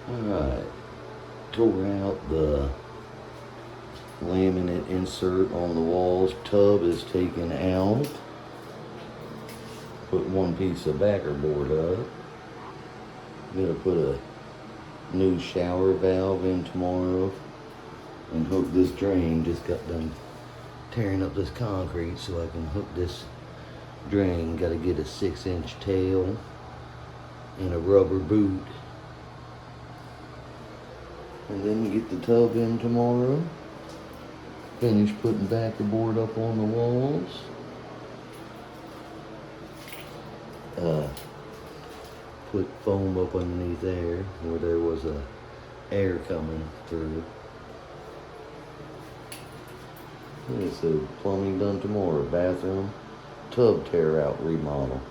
Alright, tore out the laminate insert on the walls. Tub is taken out. Put one piece of backer board up. Gonna put a new shower valve in tomorrow and hook this drain. Just got done tearing up this concrete so I can hook this drain. Gotta get a 6-inch tail and a rubber boot. And then get the tub in tomorrow. Finish putting backer board up on the walls. Put foam up underneath there where there was a air coming through. Okay, so plumbing done tomorrow. Bathroom, tub tear out remodel.